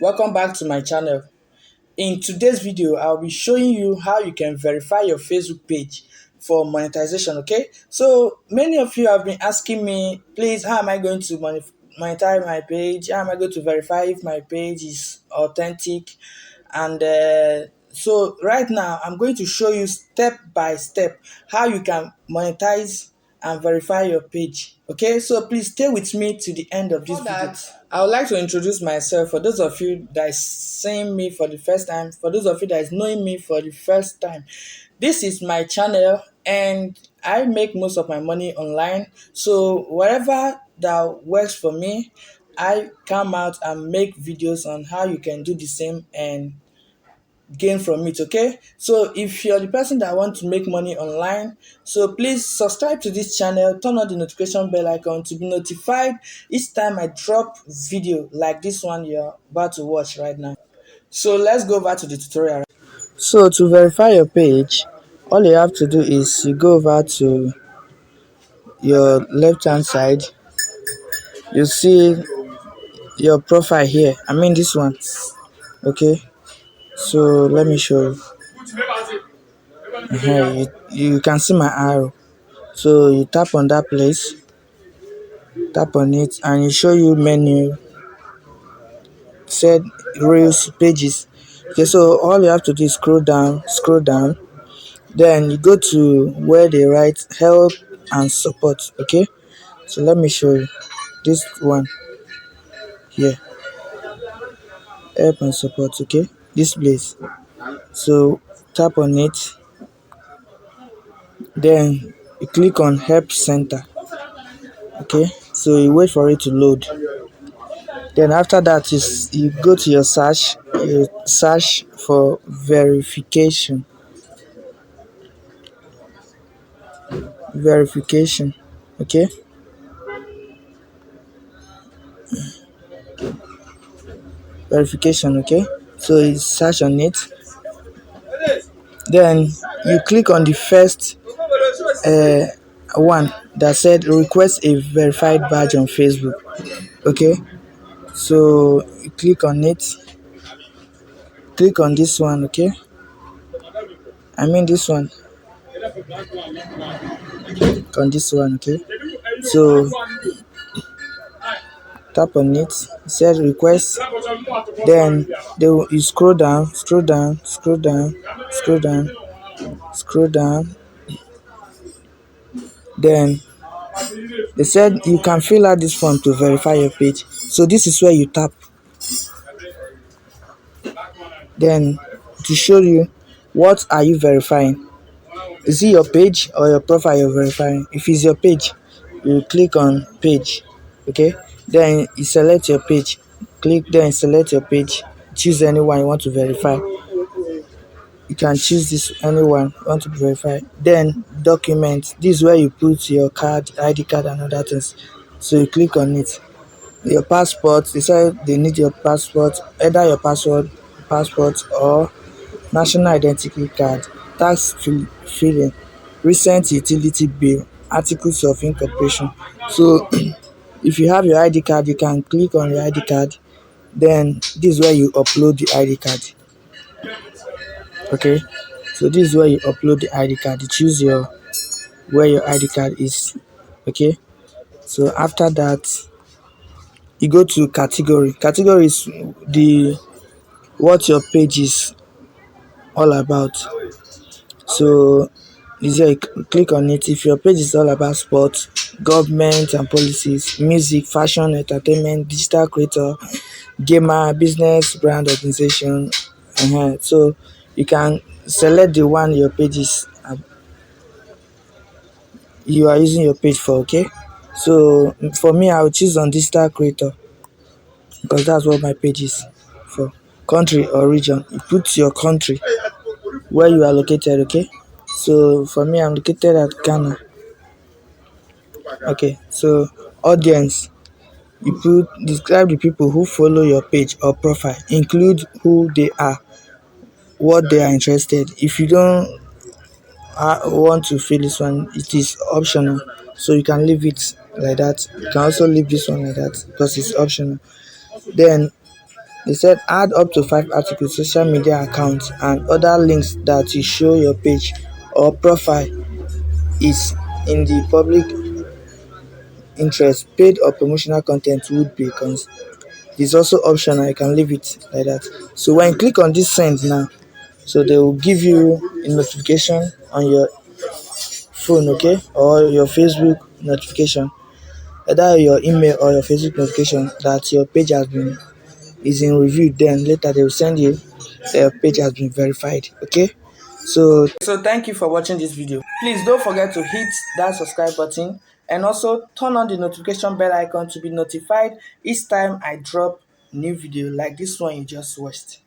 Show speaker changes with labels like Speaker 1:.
Speaker 1: Welcome back to my channel. In today's video, I'll be showing you how you can verify your Facebook page for monetization, okay? So many of you have been asking me, please, how am I going to monetize my page? How am I going to verify if my page is authentic? And so right now, I'm going to show you step by step how you can monetize and verify your page. Okay, so please stay with me to the end of this video. I would like to introduce myself for those of you that is seeing me for the first time, for those of you that is knowing me for the first time. This is my channel and I make most of my money online. So whatever that works for me, I come out and make videos on how you can do the same and gain from it. Okay, so if you're the person that want to make money online, so please subscribe to this channel, turn on the notification bell icon to be notified each time I drop video like this one you're about to watch right now. So let's go over to the tutorial. So to verify your page, all you have to do is you go over to your left hand side, you see your profile here, I mean this one. Okay, so let me show you. You can see my arrow, so you tap on that place, tap on it, and it show you menu, said reels pages. Okay, so all you have to do is scroll down, then you go to where they write help and support. Okay, so let me show you this one here, help and support. Okay, this place, so tap on it, then you click on help center. Okay, so you wait for it to load. Then after that is you go to your search, you search for verification. Okay, verification. Okay, so you search on it, then you click on the first one that said request a verified badge on Facebook. Okay, so you click on it, click on this one. Okay, I mean this one, click on this one. Okay, so tap on it, it says request, then you scroll down, scroll down, then they said you can fill out this form to verify your page. So this is where you tap, then to show you what are you verifying. Is it your page or your profile you're verifying? If it's your page, you click on page. Okay, then you select your page, click, then select your page, choose anyone you want to verify. You can choose this anyone you want to verify. Then document, this is where you put your card, ID card and other things. So you click on it. Your passport, they say they need your passport, either your passport or national identity card, tax filing, recent utility bill, articles of incorporation. So if you have your ID card, you can click on your ID card, then this is where you upload the ID card. Okay, so this is where you upload the ID card, you choose your where your ID card is. Okay, so after that you go to category is the what your page is all about. So is here, click on it. If your page is all about sports, government and policies, music, fashion, entertainment, digital creator, gamer, business, brand, organization, so you can select the one your page is you are using your page for. Okay, so for me I will choose on digital creator because that's what my page is for. Country or region, you put your country where you are located. Okay, so for me I'm located at Ghana. Okay, so audience, you put describe the people who follow your page or profile, include who they are, what they are interested. If you don't want to fill this one, it is optional, so you can leave it like that. You can also leave this one like that because it's optional. Then They said add up to 5 articles, social media accounts, and other links that will show your page or profile is in the public interest. Paid or promotional content would be it's also optional. You can leave it like that. So when you click on this send now, so they will give you a notification on your phone, okay, or your Facebook notification, either your email or your Facebook notification that your page has been is in review. Then later they will send you your page has been verified. Okay, so thank you for watching this video. Please don't forget to hit that subscribe button and also turn on the notification bell icon to be notified each time I drop new video like this one you just watched.